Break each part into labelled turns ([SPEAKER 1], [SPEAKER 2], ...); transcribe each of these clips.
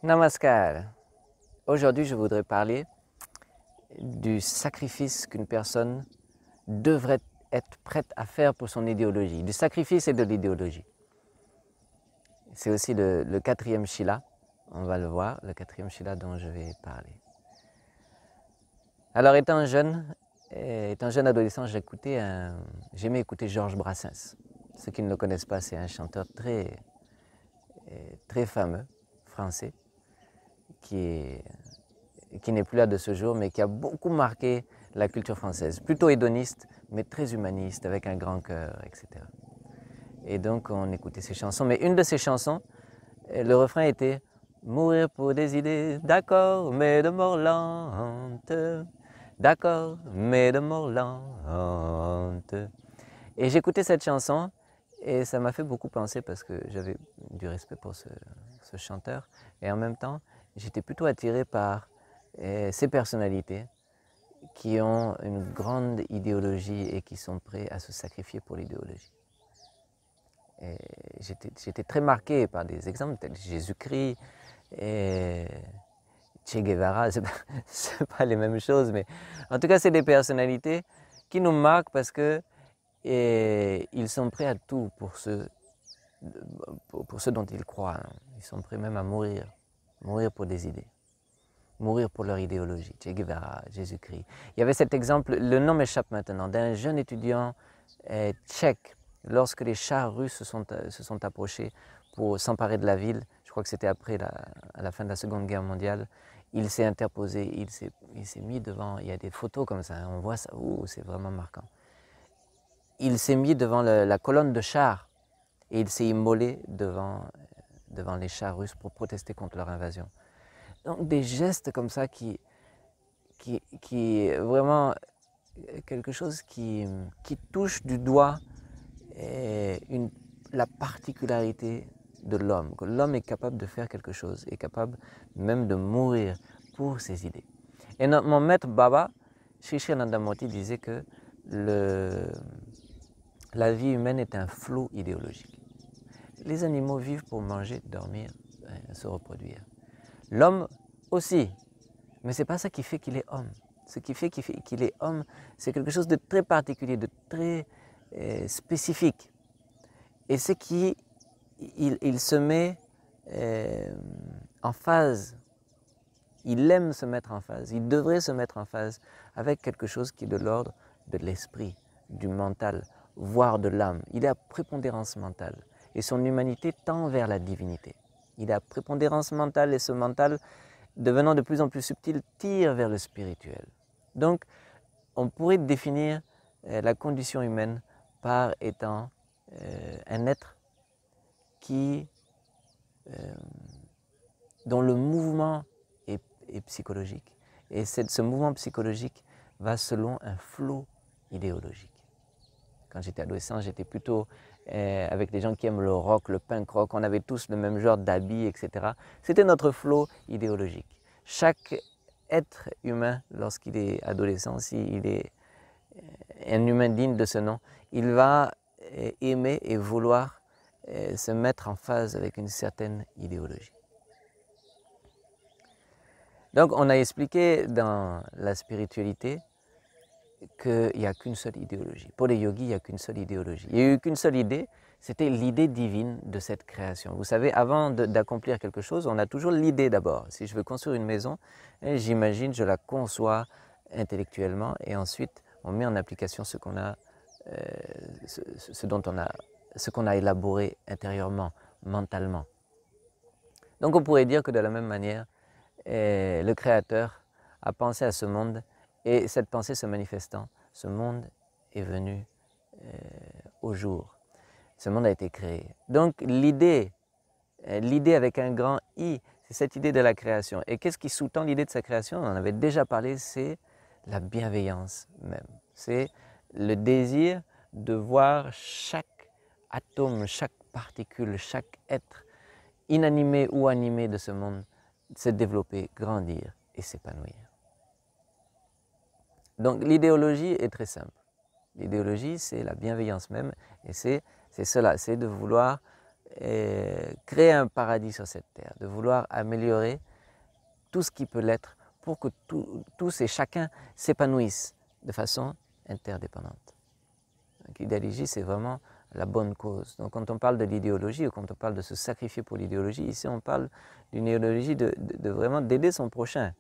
[SPEAKER 1] Namaskar. Aujourd'hui, je voudrais parler du sacrifice qu'une personne devrait être prête à faire pour son idéologie, du sacrifice et de l'idéologie. C'est aussi le quatrième Shila, on va le voir, le quatrième Shila dont je vais parler. Alors, étant jeune adolescent, j'aimais écouter Georges Brassens. Ceux qui ne le connaissent pas, c'est un chanteur très fameux, français, qui n'est plus là de ce jour, mais qui a beaucoup marqué la culture française. Plutôt hédoniste, mais très humaniste, avec un grand cœur, etc. Et donc, on écoutait ses chansons. Mais une de ses chansons, le refrain était « Mourir pour des idées, d'accord, mais de mort lente. D'accord, mais de mort lente. » Et j'écoutais cette chanson, et ça m'a fait beaucoup penser parce que j'avais du respect pour ce chanteur. Et en même temps, j'étais plutôt attiré par ces personnalités qui ont une grande idéologie et qui sont prêts à se sacrifier pour l'idéologie. J'étais très marqué par des exemples tels Jésus-Christ et Che Guevara. C'est pas les mêmes choses, mais en tout cas, c'est des personnalités qui nous marquent parce que ils sont prêts à tout pour ce dont ils croient. Ils sont prêts même à mourir pour des idées. Mourir pour leur idéologie, Che Guevara, Jésus-Christ. Il y avait cet exemple, le nom m'échappe maintenant, d'un jeune étudiant tchèque, lorsque les chars russes se sont approchés pour s'emparer de la ville, je crois que c'était à la fin de la Seconde Guerre mondiale, il s'est interposé, il s'est mis devant, il y a des photos comme ça, on voit ça, c'est vraiment marquant. Il s'est mis devant la colonne de chars et il s'est immolé devant les chars russes pour protester contre leur invasion. Donc des gestes comme ça qui est vraiment quelque chose qui touche du doigt la particularité de l'homme, que l'homme est capable de faire quelque chose, est capable même de mourir pour ses idées. Et mon maître Baba, Sri Sri Anandamurti, disait que la vie humaine est un flot idéologique. Les animaux vivent pour manger, dormir, se reproduire. L'homme aussi, mais ce n'est pas ça qui fait qu'il est homme. Ce qui fait qu'il est homme, c'est quelque chose de très particulier, de très spécifique. Et c'est qu'il se met en phase, il aime se mettre en phase, il devrait se mettre en phase avec quelque chose qui est de l'ordre de l'esprit, du mental, voire de l'âme. Il est à prépondérance mentale et son humanité tend vers la divinité. Il est à prépondérance mentale et ce mental, devenant de plus en plus subtil, tire vers le spirituel. Donc, on pourrait définir la condition humaine par étant un être dont le mouvement est psychologique. Et ce mouvement psychologique va selon un flot idéologique. Quand j'étais adolescent, j'étais plutôt avec des gens qui aiment le rock, le punk rock. On avait tous le même genre d'habits, etc. C'était notre flot idéologique. Chaque être humain, lorsqu'il est adolescent, s'il est un humain digne de ce nom, il va aimer et vouloir se mettre en phase avec une certaine idéologie. Donc on a expliqué dans la spiritualité qu'il n'y a qu'une seule idéologie. Pour les yogis, il n'y a qu'une seule idéologie. Il n'y a eu qu'une seule idée, c'était l'idée divine de cette création. Vous savez, avant d'accomplir quelque chose, on a toujours l'idée d'abord. Si je veux construire une maison, j'imagine, je la conçois intellectuellement et ensuite on met en application ce qu'on a élaboré intérieurement, mentalement. Donc on pourrait dire que de la même manière, le Créateur a pensé à ce monde et cette pensée se manifestant, ce monde est venu au jour. Ce monde a été créé. Donc l'idée avec un grand I, c'est cette idée de la création. Et qu'est-ce qui sous-tend l'idée de sa création? On en avait déjà parlé, c'est la bienveillance même. C'est le désir de voir chaque atome, chaque particule, chaque être inanimé ou animé de ce monde se développer, grandir et s'épanouir. Donc l'idéologie est très simple. L'idéologie, c'est la bienveillance même et c'est cela, c'est de vouloir créer un paradis sur cette terre, de vouloir améliorer tout ce qui peut l'être pour que tous et chacun s'épanouissent de façon interdépendante. L'idéologie, c'est vraiment la bonne cause. Donc quand on parle de l'idéologie ou quand on parle de se sacrifier pour l'idéologie, ici on parle d'une idéologie de vraiment d'aider son prochain.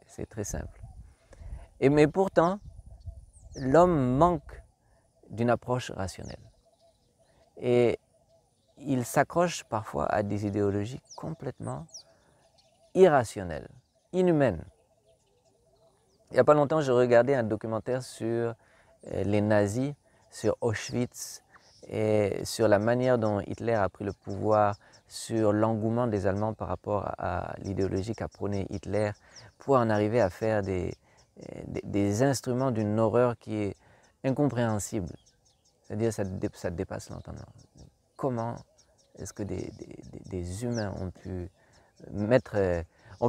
[SPEAKER 1] C'est très simple. Mais pourtant, l'homme manque d'une approche rationnelle. Et il s'accroche parfois à des idéologies complètement irrationnelles, inhumaines. Il n'y a pas longtemps, je regardais un documentaire sur les nazis, sur Auschwitz et sur la manière dont Hitler a pris le pouvoir, sur l'engouement des Allemands par rapport à l'idéologie qu'a prônée Hitler, pour en arriver à faire des instruments d'une horreur qui est incompréhensible. C'est-à-dire que ça dépasse l'entendement. Comment est-ce que des humains ont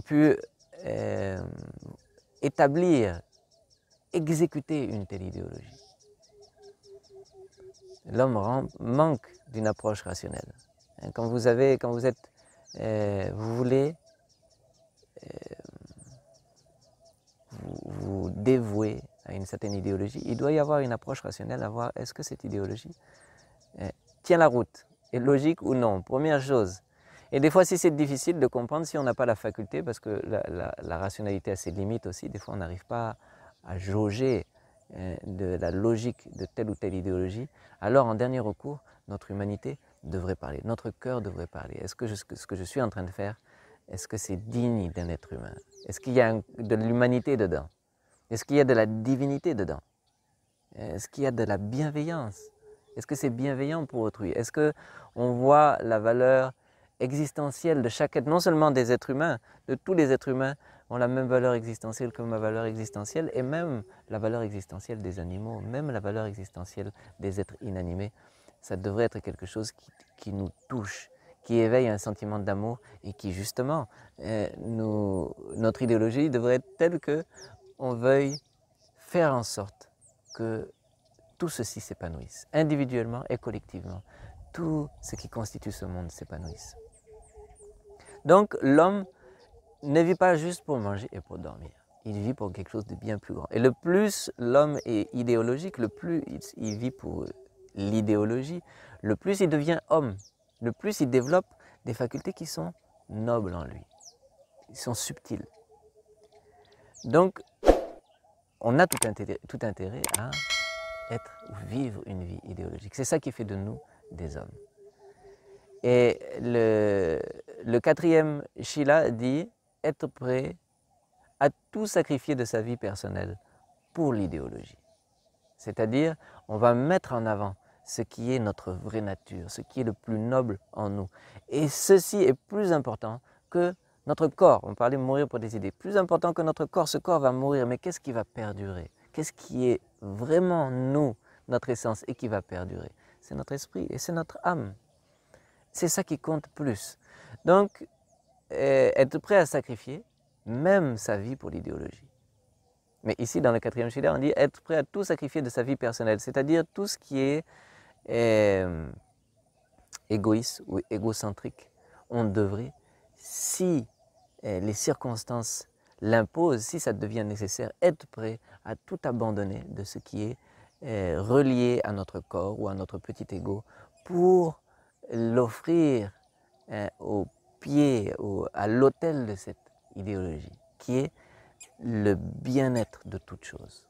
[SPEAKER 1] pu établir, exécuter une telle idéologie? L'homme manque d'une approche rationnelle. Quand vous voulez vous dévouer à une certaine idéologie, il doit y avoir une approche rationnelle à voir est-ce que cette idéologie tient la route, est logique ou non, première chose. Et des fois, si c'est difficile de comprendre, si on n'a pas la faculté, parce que la rationalité a ses limites aussi, des fois on n'arrive pas à jauger de la logique de telle ou telle idéologie, alors en dernier recours, notre humanité devrait parler, notre cœur devrait parler. Est-ce que ce que je suis en train de faire, est-ce que c'est digne d'un être humain? Est-ce qu'il y a de l'humanité dedans? Est-ce qu'il y a de la divinité dedans? Est-ce qu'il y a de la bienveillance? Est-ce que c'est bienveillant pour autrui? Est-ce qu'on voit la valeur existentielle de chaque être, non seulement des êtres humains, de tous les êtres humains ont la même valeur existentielle que ma valeur existentielle, et même la valeur existentielle des animaux, même la valeur existentielle des êtres inanimés. Ça devrait être quelque chose qui nous touche, qui éveille un sentiment d'amour et qui justement, notre idéologie devrait être telle qu'on veuille faire en sorte que tout ceci s'épanouisse, individuellement et collectivement. Tout ce qui constitue ce monde s'épanouisse. Donc l'homme ne vit pas juste pour manger et pour dormir. Il vit pour quelque chose de bien plus grand. Et le plus l'homme est idéologique, le plus il vit pour l'idéologie, le plus il devient homme, le plus il développe des facultés qui sont nobles en lui, qui sont subtiles. Donc, on a tout intérêt à vivre une vie idéologique. C'est ça qui fait de nous des hommes. Et le quatrième Shila dit être prêt à tout sacrifier de sa vie personnelle pour l'idéologie. C'est-à-dire, on va mettre en avant ce qui est notre vraie nature, ce qui est le plus noble en nous. Et ceci est plus important que notre corps. On parlait de mourir pour des idées. Plus important que notre corps, ce corps va mourir, mais qu'est-ce qui va perdurer? Qu'est-ce qui est vraiment nous, notre essence, et qui va perdurer? C'est notre esprit et c'est notre âme. C'est ça qui compte plus. Donc, être prêt à sacrifier même sa vie pour l'idéologie. Mais ici, dans le quatrième Shila, on dit être prêt à tout sacrifier de sa vie personnelle, c'est-à-dire tout ce qui est égoïste ou égocentrique. On devrait, si les circonstances l'imposent, si ça devient nécessaire, être prêt à tout abandonner de ce qui est relié à notre corps ou à notre petit ego pour l'offrir au pied, à l'autel de cette idéologie, qui est le bien-être de toute chose.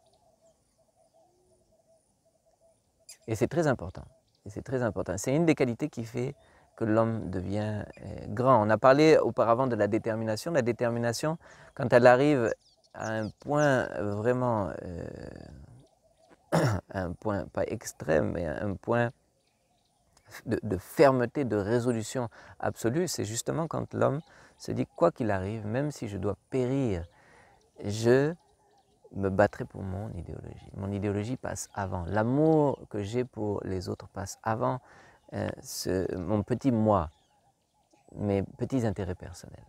[SPEAKER 1] Et c'est très important. C'est une des qualités qui fait que l'homme devient grand. On a parlé auparavant de la détermination. La détermination, quand elle arrive à un point vraiment, un point pas extrême, mais un point de fermeté, de résolution absolue, c'est justement quand l'homme se dit quoi qu'il arrive, même si je dois périr, je me battrai pour mon idéologie. Mon idéologie passe avant. L'amour que j'ai pour les autres passe avant mon petit moi, mes petits intérêts personnels.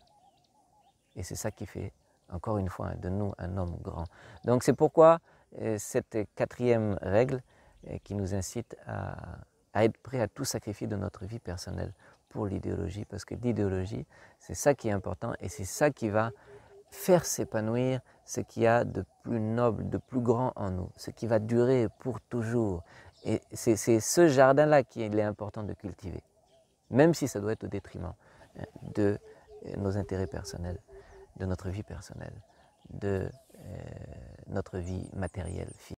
[SPEAKER 1] Et c'est ça qui fait, encore une fois, de nous un homme grand. Donc c'est pourquoi cette quatrième règle qui nous incite à être prêt à tout sacrifier de notre vie personnelle pour l'idéologie, parce que l'idéologie, c'est ça qui est important et c'est ça qui va faire s'épanouir ce qu'il y a de plus noble, de plus grand en nous, ce qui va durer pour toujours. Et c'est ce jardin-là qu'il est important de cultiver, même si ça doit être au détriment de nos intérêts personnels, de notre vie personnelle, de notre vie matérielle, physique.